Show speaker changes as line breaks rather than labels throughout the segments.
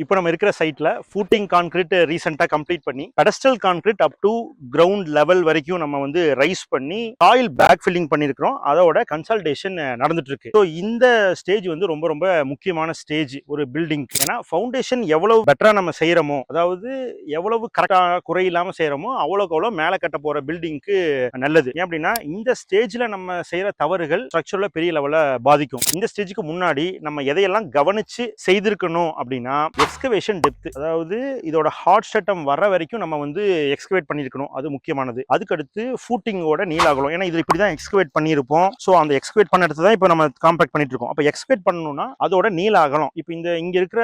இப்போ நம்ம இருக்கிற சைட்ல ஃபூட்டிங் கான்கிரீட் ரீசெண்டா கம்ப்ளீட் பண்ணி pedestal concrete up to ground level வரைக்கும் நம்ம வந்து ரைஸ் பண்ணி சாயில் பேக் ஃபில்லிங் பண்ணியிருக்கிறோம். அதோட கன்சல்டேஷன் நடந்துட்டு இருக்கு. ஸோ இந்த ஸ்டேஜ் வந்து ரொம்ப ரொம்ப முக்கியமான ஸ்டேஜ் ஒரு பில்டிங். ஏன்னா ஃபவுண்டேஷன் எவ்வளவு பெட்டரா நம்ம செய்யறோமோ, அதாவது எவ்வளவு கரெக்டா குறை இல்லாம செய்யறோமோ அவ்வளவுக்கு அவ்வளவு மேல கட்ட போற பில்டிங்க்கு நல்லது. ஏன் அப்படின்னா இந்த ஸ்டேஜ்ல நம்ம செய்யற தவறுகள் ஸ்ட்ரக்சர்ல பெரிய லெவல்ல பாதிக்கும். இந்த ஸ்டேஜுக்கு முன்னாடி நம்ம எதையெல்லாம் கவனிச்சு செய்திருக்கணும் அப்படின்னா எக்ஸ்கவேஷன் டெப்த், அதாவது இதோட ஹார்ட் செட்டம் வர வரைக்கும் நம்ம வந்து எக்ஸ்கவேட் பண்ணியிருக்கணும். அது முக்கியமானது. அதுக்கடுத்து ஃபூட்டிங்கோட நீளாகலம். ஏன்னா இது இப்படி தான் எக்ஸ்கவேட் பண்ணியிருப்போம். ஸோ அந்த எக்ஸ்கவேட் பண்ண இடத்துல தான் இப்போ நம்ம காம்பாக்ட் பண்ணிட்டு இருக்கோம். அப்போ எக்ஸ்கவேட் பண்ணணும்னா அதோட நீளாகலம். இப்போ இங்க இருக்கிற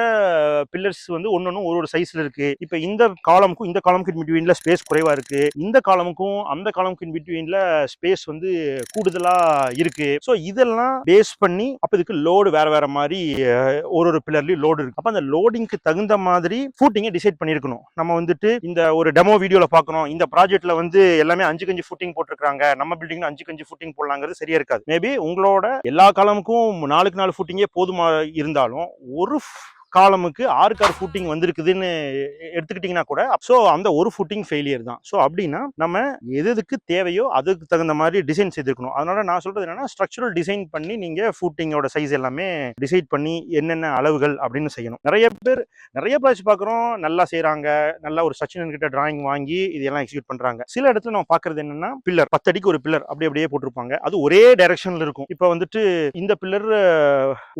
பில்லர்ஸ் வந்து ஒன்னொன்னு ஒரு சைஸ்ல இருக்கு. இப்போ இந்த காலமுக்கும் இந்த காலமுக்கு பிட்வீன்ல ஸ்பேஸ் குறைவா இருக்கு. இந்த காலமுக்கும் அந்த காலமுக்கு பிட்வீன்ல ஸ்பேஸ் வந்து கூடுதலா இருக்கு. ஸோ இதெல்லாம் பேஸ் பண்ணி அப்போ இதுக்கு லோடு வேற வேற மாதிரி ஒரு பில்லர்லயும் லோடு இருக்கு. அப்ப அந்த லோடிங்க்கு தகுந்த மாதிரி ஃபூட்டிங்கை டிசைட் பண்ணிருக்கணும். நம்ம வந்துட்டு இந்த ஒரு டெமோ வீடியோல பார்க்கணும், இந்த ப்ராஜெக்ட்ல வந்து எல்லாமே 5 கஞ்சி ஃபூட்டிங் போட்டிருக்காங்க, நம்ம பில்டிங் 5 கஞ்சி ஃபூட்டிங் போடலாங்கிறது சரியா இருக்காது. மேபி உங்களோட எல்லா காலமுக்கும் 4க்கு 4 ஃபூட்டிங்கே போதுமா இருந்தாலும் ஒரு காலமுக்கு 6 ஃபூட்டிங் வந்திருக்குதுன்னு எடுத்துக்கிட்டீங்கன்னா கூட ஸோ அந்த ஒரு ஃபூட்டிங் ஃபெயிலியர் தான். ஸோ அப்படின்னா நம்ம எதுக்கு தேவையோ அதுக்கு தகுந்த மாதிரி டிசைன் செய்திருக்கணும். அதனால நான் சொல்றது என்னன்னா ஸ்ட்ரக்சரல் டிசைன் பண்ணி நீங்க ஃபூட்டிங்கோட சைஸ் எல்லாமே டிசைட் பண்ணி என்னென்ன அளவுகள் அப்படின்னு செய்யணும். நிறைய பேர் நிறைய ப்ராஜெக்ட் பார்க்குறோம், நல்லா செய்யறாங்க, நல்லா ஒரு ஸ்ட்ரக்சர் கிட்ட டிராயிங் வாங்கி இதெல்லாம் எக்ஸிக்யூட் பண்றாங்க. சில இடத்துல நம்ம பார்க்கறது என்னன்னா பில்லர் 10 அடிக்கு ஒரு பில்லர் அப்படியே போட்டிருப்பாங்க. அது ஒரே டைரக்ஷன்ல இருக்கும். இப்போ வந்துட்டு இந்த பில்லர்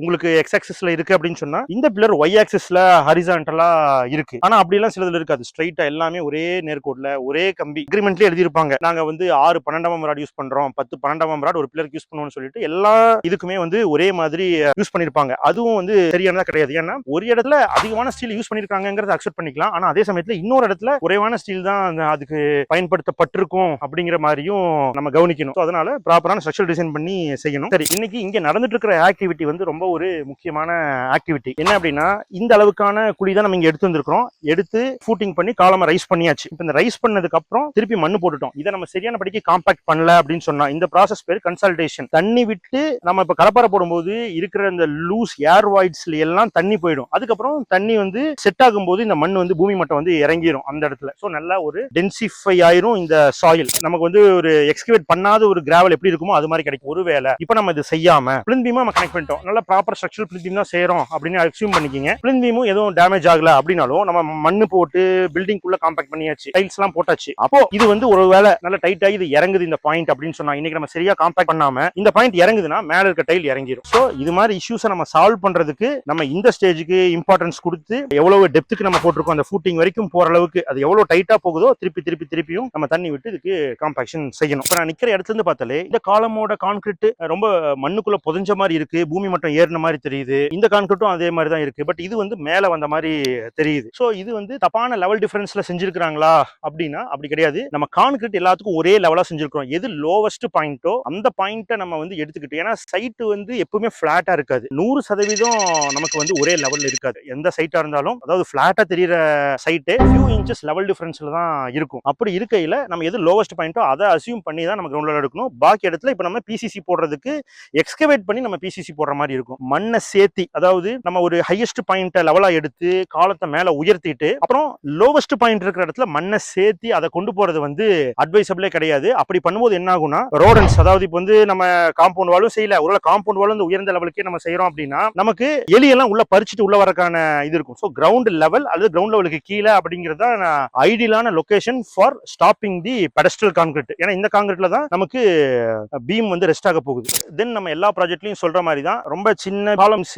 உங்களுக்கு எக்ஸ் ஆக்சிஸ்ல இருக்கு அப்படின்னு சொன்னா இந்த பில்லர் ஒய் ஆக்சிஸ்ல ஹரிசான்டலா இருக்கு. ஆனா அப்படி எல்லாம் சிலதுல இருக்காது. ஸ்ட்ரைட்டா எல்லாமே ஒரே நேர்கோட்ல ஒரே கம்பி அக்ரிமெண்ட்லயே எழுதியிருப்பாங்க. நாங்க வந்து 6 12 ராட் யூஸ் பண்றோம், 10 12 ராட் ஒரு பில்லருக்கு யூஸ் பண்ணுவோம்னு சொல்லிட்டு எல்லா இதுக்குமே வந்து ஒரே மாதிரி யூஸ் பண்ணிருப்பாங்க. அதுவும் வந்து சரியானதா கிடையாது. ஏன்னா ஒரு இடத்துல அதிகமான ஸ்டீல் யூஸ் பண்ணிருக்காங்கிறத அக்செப்ட் பண்ணிக்கலாம். ஆனா அதே சமயத்துல இன்னொரு இடத்துல குறைவான ஸ்டீல் தான் அதுக்கு பயன்படுத்தப்பட்டிருக்கும் அப்படிங்கிற மாதிரியும் நம்ம கவனிக்கணும். அதனால ப்ராப்பரான ஸ்ட்ரக்சரல் டிசைன் பண்ணி செய்யணும். சரி, இன்னைக்கு இங்க நடந்துட்டு இருக்கிற ஆக்டிவிட்டி வந்து ரொம்ப ஒரு முக்கியமான ஆக்டிவிட்டி. என்ன அப்படின்னா இந்த அளவுக்கான குழி தான் நம்ம இங்க எடுத்து வந்திருக்கிறோம். எடுத்து ஃபூட்டிங் பண்ணி காலமா ரைஸ் பண்ணியாச்சு. இப்போ இந்த ரைஸ் பண்ணதுக்கு அப்புறம் திருப்பி மண்ணு போட்டுட்டோம். இதை நம்ம சரியான படிக்கு காம்பாக்ட் பண்ணல அப்படின்னு சொன்னா இந்த ப்ராசஸ் பேர் கன்சல்டேஷன். தண்ணி விட்டு நம்ம இப்ப கலப்பறை போடும்போது இருக்கிற இந்த லூஸ் ஏர் வாய்ட்ஸ்ல எல்லாம் தண்ணி போயிடும். அதுக்கப்புறம் தண்ணி வந்து செட் ஆகும்போது இந்த மண் வந்து பூமி மட்டம் வந்து இறங்கிடும் அந்த இடத்துல. ஸோ நல்லா ஒரு டென்சிஃபை ஆயிரும் இந்த சாயில். நமக்கு வந்து ஒரு எக்ஸ்கவேட் பண்ணாத ஒரு கிராவல் எப்படி இருக்குமோ அது மாதிரி கிடைக்கும். ஒருவேளை இப்போ நம்ம இது செய்யாம பிளின் பீமா நம்ம கனெக்ட் பண்ணிட்டோம், நல்லா ப்ராப்பர் ஸ்ட்ரக்சரல் பிளின் பீம் தான் செய்யறோம் அப்படின்னு அஸ்யூம் பண்ணிக்கிங்க. பிளின் பீமும் எதுவும் டேமேஜ் ஆகல அப்படின்னாலும் நம்ம மண்ணு போட்டு பில்டிங் குள்ள காம்பாக்ட் பண்ணியாச்சு, டைல்ஸ் எல்லாம் போட்டாச்சு. அப்போ இது வந்து ஒருவேளை நல்ல டைட் ஆகி இது இறங்குது இந்த பாயிண்ட் அப்படின்னு சொன்னா இன்னைக்கு நம்ம சரியா காம்பாக்ட் பண்ணாம இந்த பாயிண்ட் இறங்குதுன்னா மேல இருக்க டைல் இறங்கிடும். சோ இது மாதிரி இஷ்யூஸை நம்ம சால்வ் பண்றதுக்கு நம்ம இந்த ஸ்டேஜுக்கு இம்பார்ட்டன்ஸ் கொடுத்து எவ்வளவு டெப்த்துக்கு நம்ம போட்டிருக்கோம் அந்த ஃபூட்டிங் வரைக்கும் போற அளவுக்கு அது எவ்வளவு டைட்டா போகுதோ திருப்பியும் நம்ம தண்ணி விட்டு இதுக்கு காம்பாக்ஷன் செய்யணும். இப்ப நான் நிக்கிற இடத்துல இருந்து பார்த்தாலே இந்த காலமோட கான்கிரீட் ரொம்ப மண்ணுக்குள்ள புதைஞ்ச மாதிரி இருக்கு, பூமி மட்டும் ஏறின மாதிரி தெரியுது. இந்த கான்கிரீட்டும் அதே மாதிரி தான் இருக்கு. பட் இது வந்து மேல வந்த மாதிரி தெரியுது. சோ இது வந்து தப்பான லெவல் டிஃபரன்ஸ்ல செஞ்சிருக்காங்களா அப்படின்னா அப்படி கிடையாது. நம்ம கான்கிரீட் எல்லாத்துக்கும் ஒரே லெவலா செஞ்சிருக்கோம். எது லோவஸ்ட் பாயிண்டோ அந்த பாயிண்ட்டை நம்ம வந்து எடுத்துக்கிட்டு, ஏன்னா சைட் வந்து எப்பவுமே பிளாட்டா இருக்காது. 100% நமக்கு வந்து ஒரே லெவல்ல இருக்காது. எந்த சைட்டா இருந்தாலும் அதாவது பிளாட்டா தெரியற சைட்டே ஃபியூ இன்ச்சஸ் லெவல் டிஃபரன்ஸ்ல தான் இருக்கும். அப்படி இருக்கையில நம்ம எது லோவஸ்ட் பாயிண்டோ அதை அசியூம் பண்ணி தான் நம்ம கிரவுண்ட்ல எடுக்கணும். பாக்கி இடத்துல இப்ப நம்ம பிசிசி போடுறதுக்கு எக்ஸ்கவேட் பண்ணி நம்ம பிசிசி போடுற மாதிரி இருக்கும். மண்ணை சேர்த்தி, அதாவது நம்ம ஒரு ஹையஸ்ட் பாயிண்ட் லெவலா எடுத்து காலத்தை மேல உயர்த்திட்டு அப்புறம் லோவஸ்ட் பாயிண்ட் இருக்கிற இடத்துல மண்ணை சேர்த்தி அதை கொண்டு போறது வந்து அட்வைசபிளே கிடையாது. அப்படி பண்ணும்போது என்ன ஆகும்னா ரோடன்ஸ், அதாவது இப்போ வந்து நம்ம காம்பவுண்ட் வாலும் செய்யல, ஒரு காம்பவுண்ட் வாலும் உயர்ந்த லெவலுக்கே நம்ம செய்யறோம் அப்படின்னா நமக்கு எலியெல்லாம் உள்ள பறிச்சுட்டு உள்ள வரக்கான இது இருக்கும். ஸோ கிரவுண்ட் லெவல் அல்லது கிரவுண்ட் லெவலுக்கு கீழே அப்படிங்கிறது தான் ஐடியலான location for stopping the pedestal concrete. ஏன்னா இந்த கான்கிரீட்ல தான் நமக்கு பீம் வந்து ரெஸ்ட் ஆக போகுது. தென் நம்ம எல்லா ப்ராஜெக்ட்லயும் சொல்ற மாதிரி தான் ரொம்ப சின்ன காலம்ஸ்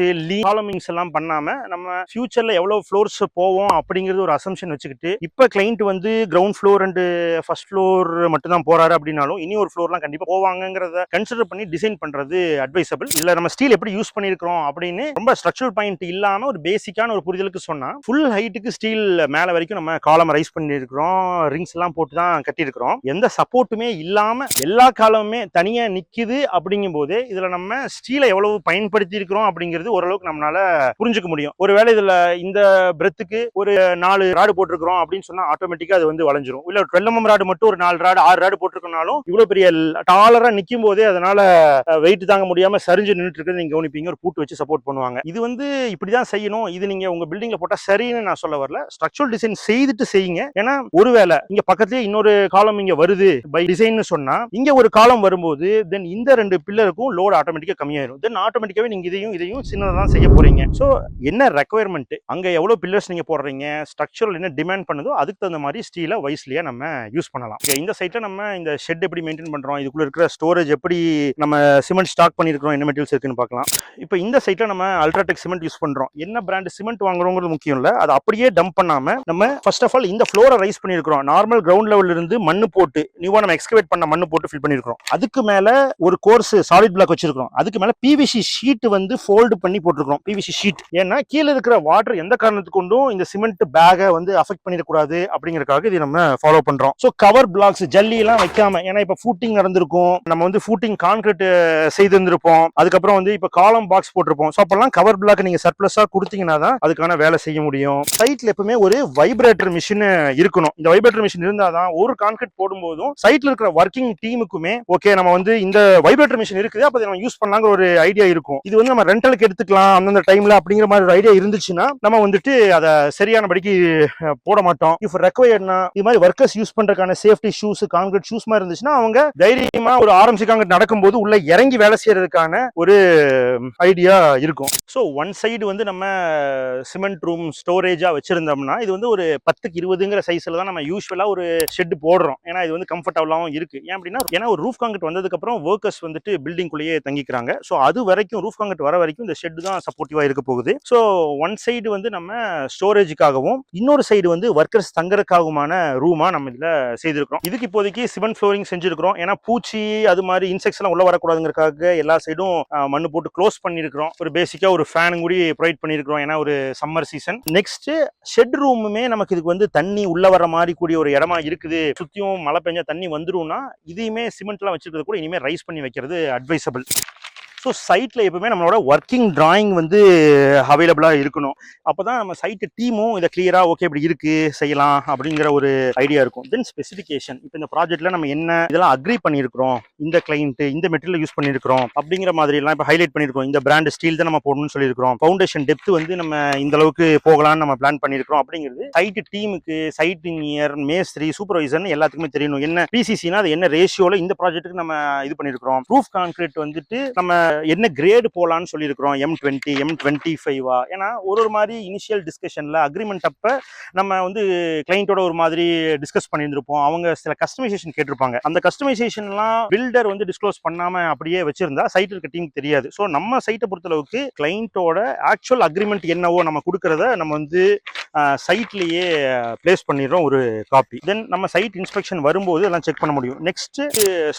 காலமிங்ஸ் எல்லாம் பண்ணாம நம்ம ஃபியூச்சர்ல எவ்வளவு ஃப்ளோர்ஸ் போவோம் அப்படிங்கிறது ஒரு அசம்ஷன் வச்சுக்கிட்டு இப்ப கிளைண்ட் வந்து ground floor and first floor மட்டும் தான் போறாரு அப்படின்னாலும் இனி ஒரு ஃப்ளோர்லாம் கண்டிப்பா போவாங்கிறத கன்சிடர் பண்ணி டிசைன் பண்றது அட்வைசபிள். இல்ல நம்ம ஸ்டீல் எப்படி யூஸ் பண்ணிருக்கிறோம் அப்படின்னு ரொம்ப ஸ்ட்ரக்சரல் பாயிண்ட் இல்லாம ஒரு பேசிக்கான ஒரு புரிதலுக்கு சொன்னா ஃபுல் ஹைட்டுக்கு ஸ்டீல் மேல வரைக்கும் நம்ம காலம் ரைஸ் பண்ணிருக்கிறோம், ரிங்ஸ் எல்லாம் போட்டு தான் கட்டியிருக்கிறோம். எந்த சப்போர்ட்டுமே இல்லாம எல்லா காலமுமே தனியா நிக்குது அப்படிங்கும் போது இதுல நம்ம ஸ்டீலை எவ்வளவு பயன்படுத்தி இருக்கிறோம் அப்படிங்கிறது ஓரளவுக்கு நம்மளால புரிஞ்சுக்க முடியும். ஒருவேளை இதுல இந்த பிரெத்துக்கு ஒரு 4 ராடு போட்டிருக்கிறோம் அப்படின்னு சொன்னா ஆட்டோமேட்டிக்கா அது வந்து வளைஞ்சிரும். இல்ல 12 mm ராடு மட்டும் ஒரு 4 ராடு 6 ராடு போட்டிருக்கனாலும் இவ்வளவு பெரிய டாலரா நிக்கும் போதே அதனால வெயிட் தாங்க முடியாம சரிஞ்சு நின்றுட்டு இருக்கிறது நீங்க கவனிப்பீங்க. ஒரு பூட்டு வச்சு சப்போர்ட் பண்ணுவாங்க. இது வந்து இப்படிதான் செய்யணும், இது நீங்க உங்க பில்டிங்ல போட்டா சரின்னு நான் சொல்ல வரல. ஸ்ட்ரக்சரல் டிசைன் செய்துட்டு செய்யுங்க. ஏன்னா ஒருவேளை இங்க பக்கத்துலயே இன்னொரு காலம் இங்க வருது பை டிசைன் சொன்னா இங்க ஒரு காலம் வரும்போது தென் இந்த 2 பில்லருக்கும் லோட் ஆட்டோமேட்டிக்கா கம்மியாயிரும். தென் ஆட்டோமேட்டிக்காவே நீங்க இதையும் சின்னதா தான் செய்ய போறீங்க. சோ என்ன ரெக்குயர்மெண்ட், அங்க எவ்வளவு பில்லர்ஸ் நீங்க போடுறீங்க, ஸ்ட்ரக்சரல் என்ன டிமாண்ட் பண்ணுதோ அதுக்கு தகுந்த மாதிரி ஸ்டீல வைஸ்லியா நம்ம யூஸ் பண்ணலாம். இந்த சைட்ல நம்ம இந்த ஷெட் எப்படி மெயின்டைன் பண்றோம், இதுக்குள்ள இருக்கிற ஸ்டோரேஜ் எப்படி நம்ம சிமெண்ட் ஸ்டாக் பண்ணிருக்கோம், என்ன மெட்டீரியல்ஸ் இருக்குன்னு பார்க்கலாம். இப்போ இந்த சைட்ல நம்ம அல்ட்ராடெக் சிமெண்ட் யூஸ் பண்றோம். என்ன பிராண்ட் சிமெண்ட் வாங்குறோங்கிறது முக்கியம் இல்ல, அதை அப்படியே டம்ப் பண்ணாம நம்ம ஃபர்ஸ்ட் ஆஃப் ஆல் இந்த ஃப்ளோரை ரைஸ் பண்ணிருக்கோம். நார்மல் கிரவுண்ட் லெவல்ல இருந்து மண்ணு போட்டு நியூவா நம்ம எக்ஸ்கவேட் பண்ண மண்ணு போட்டு ஃபில் பண்ணிருக்கோம். அதுக்கு மேல ஒரு கோர்ஸ் சாலிட் பிளாக் வச்சிருக்கோம். அதுக்கு மேல பிவிசி ஷீட் வந்து ஃபோல்ட் பண்ணி போட்டுருக்கோம். பிவிசி ஷீட் ஏன்னா கீழே இருக்கிற வாட்டர் எந்த காரணத்துக்கு கொண்டும் இந்த சிமெண்ட் பேக்கை வந்து அஃபெக்ட் பண்ணிடக்கூடாது அப்படிங்கறதுக்காக இதை நம்ம ஃபாலோ பண்றோம். ஸோ கவர் பிளாக்ஸ் ஜல்லி எல்லாம் வைக்காம, ஏன்னா இப்ப ஃபூட்டிங் நடந்திருக்கும், நம்ம வந்து ஃபூட்டிங் கான்கிரீட் செய்திருந்திருப்போம், அதுக்கப்புறம் வந்து இப்ப காலம் பாக்ஸ் போட்டிருப்போம். ஸோ அப்பெல்லாம் கவர் பிளாக் நீங்க சர்ப்ளஸா கொடுத்தீங்கன்னா தான் அதுக்கான வேலை செய்ய முடியும். சைட்ல எப்பவுமே ஒரு வைப்ரேட்டர் மிஷின் இருக்கணும். இந்த வைப்ரேட்டர் மிஷின் இருந்தாதான் ஒரு கான்கிரீட் போடும்போதும் சைட்ல இருக்கிற ஒர்க்கிங் டீமுக்குமே ஓகே நம்ம வந்து இந்த வைப்ரேட்டர் மிஷின் இருக்குது அப்ப நம்ம யூஸ் பண்ணலாங்கிற ஒரு ஐடியா இருக்கும். இது வந்து நம்ம ரெண்டலுக்கு எடுத்துக்கலாம் அந்தந்த டைம்ல அப்படிங்கிற மாதிரி ஒரு ஐடியா இருந்துச்சுன்னா நம்ம வந்துட்டு அதை சரியானபடிக்கு போட மாட்டோம். இஃப் ரெக்வயர்ட்னா இது மாதிரி ஒர்க்கர்ஸ் யூஸ் பண்றதுக்கான சேஃப்டி ஷூஸ், கான்கிரீட் ஷூஸ் மாதிரி இருந்துச்சுன்னா அவங்க தைரியமா ஒரு ஆர்எம்சி கான்கிரீட் நடக்கும்போது உள்ள இறங்கி வேலை செய்யறதுக்கான ஒரு ஐடியா இருக்கும். ஸோ ஒன் சைடு வந்து நம்ம சிமெண்ட் ரூம் ஸ்டோரேஜா வச்சிருந்தோம்னா இது வந்து ஒரு 10க்கு 20ங்கிற சைஸ்ல தான் நம்ம யூஸ்வலா ஒரு ஷெட் போடுறோம். ஏன்னா இது வந்து கம்ஃபர்டபுளாகவும் இருக்கு. ஏன் அப்படின்னா ஏன்னா ஒரு ரூஃப் கான்கிரீட் வந்ததுக்கு அப்புறம் ஒர்க்கர்ஸ் வந்துட்டு பில்டிங்குள்ளேயே தங்கிக்கிறாங்க. ஸோ அது வரைக்கும் ரூஃப் கான்கிரீட் வர வரைக்கும் இந்த ஷெட் தான் சப்போர்ட்டிவா இருக்க போகுது. ஸோ ஒன் சைடு வந்து நம்ம ஸ்டோரேஜுக்காகவும் இன்னொரு சைடு வந்து ஒர்க்கர்ஸ் தங்கறதுக்காகவுமான ரூமா நம்ம இதுல செய்திருக்கிறோம். இதுக்கு இப்போதைக்கு சிமெண்ட் ஃப்ளோரிங் செஞ்சிருக்கிறோம். ஏன்னா பூச்சி அது மாதிரி இன்செக்ட்ஸ் எல்லாம் உள்ள வரக்கூடாதுங்கிறதுக்காக எல்லா சைடும் மண்ணு போட்டு க்ளோஸ் பண்ணிருக்கிறோம். ஒரு பேசிக்கா ஒரு ஃபேன் கூட ப்ரொவைட் பண்ணிருக்கிறோம். ஏன்னா ஒரு சம்மர் சீசன். நெக்ஸ்ட் ஷெட் ரூமுமே நமக்கு இதுக்கு வந்து தண்ணி உள்ள வர மாதிரி கூடிய ஒரு இடமா இருக்குது. சுத்தியும் மழை பெஞ்சா தண்ணி வந்துரும்னா இதையுமே சிமெண்ட் எல்லாம் வச்சிருக்கிறது கூட இனிமே ரைஸ் பண்ணி வைக்கிறது அட்வைசபிள். ஸோ சைட்டில் எப்பவுமே நம்மளோட ஒர்க்கிங் டிராயிங் வந்து அவைலபிளாக இருக்கணும். அப்போ தான் நம்ம சைட்டு டீமும் இதை கிளியராக ஓகே இப்படி இருக்கு செய்யலாம் அப்படிங்கிற ஒரு ஐடியா இருக்கும். தென் ஸ்பெசிஃபிகேஷன், இப்போ இந்த ப்ராஜெக்ட்ல நம்ம என்ன இதெல்லாம் அக்ரி பண்ணியிருக்கிறோம், இந்த கிளைண்ட் இந்த மெட்டீரியல் யூஸ் பண்ணியிருக்கிறோம் அப்படிங்கிற மாதிரி எல்லாம் இப்போ ஹைலைட் பண்ணியிருக்கோம். இந்த பிராண்ட் ஸ்டீல் தான் நம்ம போடணும்னு சொல்லியிருக்கிறோம். ஃபவுண்டேஷன் டெப்த் வந்து நம்ம இந்த அளவுக்கு போகலான்னு நம்ம பிளான் பண்ணியிருக்கிறோம் அப்படிங்கிறது சைட்டு டீமுக்கு, சைட் இன்ஜினியர், மேஸ்திரி, சூப்பர்வைசர்னு எல்லாத்துக்குமே தெரியணும். என்ன பிசிசினா அது என்ன ரேஷியோல இந்த ப்ராஜெக்ட்டுக்கு நம்ம இது பண்ணியிருக்கிறோம். ப்ரூஃப் கான்கிரீட் வந்துட்டு நம்ம என்ன கிரேடு போலான்னு சொல்லியிருக்கிறோம், M20 M25. ஏன்னா ஒரு மாதிரி இனிஷியல் டிஸ்கஷன்ல அக்ரிமெண்ட் அப்ப நம்ம வந்து கிளைண்டோட ஒரு மாதிரி டிஸ்கஸ் பண்ணியிருந்திருப்போம். அவங்க சில கஸ்டமைசேஷன் கேட்டிருப்பாங்க. அந்த கஸ்டமைசேஷன்லாம் பில்டர் வந்து டிஸ்க்ளோஸ் பண்ணாம அப்படியே வச்சிருந்தா சைட் இருக்க டீமுக்கு தெரியாது. ஸோ நம்ம சைட்டை பொறுத்தளவுக்கு கிளைண்டோட ஆக்சுவல் அக்ரிமெண்ட் என்னவோ நம்ம கொடுக்கறத நம்ம வந்து சைட்லயே பிளேஸ் பண்ணிடுறோம் ஒரு காப்பி. தென் நம்ம சைட் இன்ஸ்பெக்ஷன் வரும்போது எல்லாம் செக் பண்ண முடியும். நெக்ஸ்ட்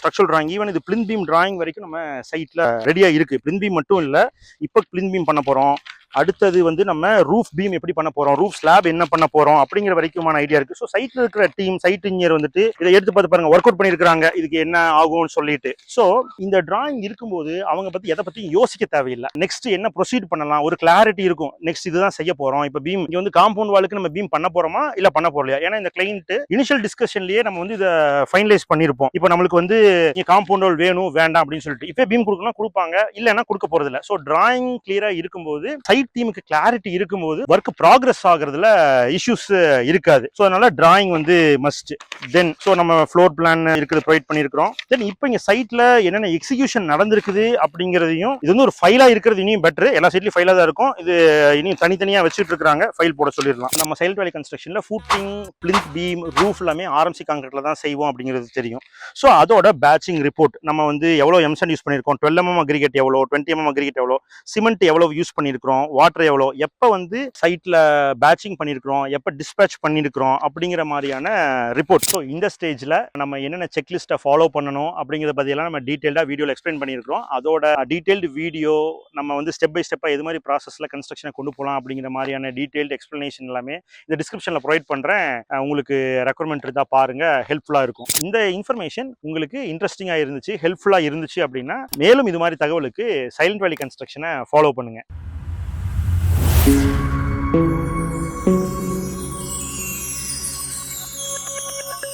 ஸ்ட்ரக்சரல் டிராயிங், ஈவன் இது பிளின் பீம் டிராயிங் வரைக்கும் நம்ம சைட்ல ரெடியா இருக்கு. பிளின் பீம் மட்டும் இல்ல, இப்போ பிளின் பீம் பண்ண போறோம். அடுத்தது வந்து நம்ம ரூஃப் பீம் எப்படி பண்ண போறோம், ரூஃப் ஸ்லாப் என்ன பண்ண போறோம் அப்படிங்கிற வரைக்குமான ஐடியா இருக்கு. ஸோ சைட்ல இருக்கிற டீம், சைட் இன்ஜினியர் வந்துட்டு இதை எடுத்து பார்த்து பாருங்க, ஒர்க் அவுட் பண்ணிருக்காங்க இதுக்கு என்ன ஆகும்னு சொல்லிட்டு. ஸோ இந்த டிராயிங் இருக்கும்போது அவங்க பத்தி எதை பத்தி யோசிக்க தேவையில்லை. நெக்ஸ்ட் என்ன ப்ரொசீட் பண்ணலாம் ஒரு கிளாரிட்டி இருக்கும். நெக்ஸ்ட் இதுதான் செய்ய போறோம். இப்போ பீம் இங்க வந்து காம்பவுண்ட் வாலுக்கு நம்ம பீம் பண்ண போறோமா இல்ல பண்ண போறலையா, ஏன்னா இந்த கிளைண்ட் இனிஷியல் டிஸ்கஷன்லயே நம்ம வந்து இதை ஃபைனலைஸ் பண்ணிருப்போம். இப்போ நம்மளுக்கு வந்து காம்பவுண்ட் வால் வேணும் வேண்டாம் அப்படின்னு சொல்லிட்டு இப்போ பீம் கொடுக்கலாம் கொடுப்பாங்க, இல்லைன்னா கொடுக்க போறது இல்லை. ஸோ டிராயிங் கிளியரா இருக்கும்போது சைட் டீமுக்கு கிளாரிட்டி இருக்கும்போது ஒர்க் ப்ராக்ரஸ் ஆகுறதுல இஷ்யூஸ் இருக்காது. ஸோ அதனால டிராயிங் வந்து மஸ்ட். தென் ஸோ நம்ம ஃப்ளோர் பிளான் இருக்குது ப்ரொவைட் பண்ணியிருக்கிறோம். தென் இப்போ இங்க சைட்ல என்னென்ன எக்ஸிகியூஷன் நடந்திருக்குது அப்படிங்கிறதையும், இது வந்து ஒரு ஃபைலா இருக்கிறது இனியும் பெட்டர். எல்லா சைட்லயும் ஃபைலா தான் இருக்கும். இது இனியும் தனித்தனியா வச்சுட்டு இருக்காங்க, ஃபைல் போட சொல்லிடலாம். நம்ம சைல்ட் வேலி கன்ஸ்ட்ரக்ஷன்ல ஃபூட்டிங், பிளிந்த் பீம், ரூஃப் எல்லாமே ஆர்எம்சி கான்கிரீட்ல தான் செய்வோம் அப்படிங்கிறது தெரியும். ஸோ அதோட பேட்சிங் ரிப்போர்ட் நம்ம வந்து எவ்வளவு எம்சன் யூஸ் பண்ணியிருக்கோம், 12 mm அக்ரிகேட் எவ்வளோ, 20 mm அக்ரிகேட் எவ்வளோ, சிமெண்ட் எவ்வளவு யூஸ் பண்ணியிருக்கிறோம், வாட்டர் எவ்வளோ, எப்போ வந்து சைட்ல பேட்சிங் பண்ணியிருக்கிறோம், எப்போ டிஸ்பேட்ச் பண்ணியிருக்கிறோம் அப்படிங்கிற மாதிரியான ரிப்போர்ட். ஸோ இந்த ஸ்டேஜ்ல நம்ம என்னென்ன செக்லிஸ்ட்டை ஃபாலோ பண்ணணும் அப்படிங்கிறத பற்றியெல்லாம் நம்ம டீட்டெயில்டாக வீடியோவில் எக்ஸ்பிளைன் பண்ணியிருக்கிறோம். அதோட டீட்டெயில்டு வீடியோ நம்ம வந்து ஸ்டெப் பை ஸ்டெப்பாக எது மாதிரி ப்ராசஸில் கன்ஸ்ட்ரக்ஷனை கொண்டு போகலாம் அப்படிங்கிற மாதிரியான டீட்டெயில்டு எக்ஸ்பிளனேஷன் எல்லாமே இந்த டிஸ்கிரிப்ஷனில் ப்ரொவைட் பண்ணுறேன். உங்களுக்கு ரெக்குவயர்மெண்ட் இருந்தால் பாருங்க, ஹெல்ப்ஃபுல்லாக இருக்கும். இந்த இன்ஃபர்மேஷன் உங்களுக்கு இன்ட்ரெஸ்டிங்காக இருந்துச்சு, ஹெல்ப்ஃபுல்லாக இருந்துச்சு அப்படின்னா மேலும் இது மாதிரி தகவலுக்கு சைலண்ட் வேலி கன்ஸ்ட்ரக்ஷனை ஃபாலோ பண்ணுங்க. பண்ணுங்க.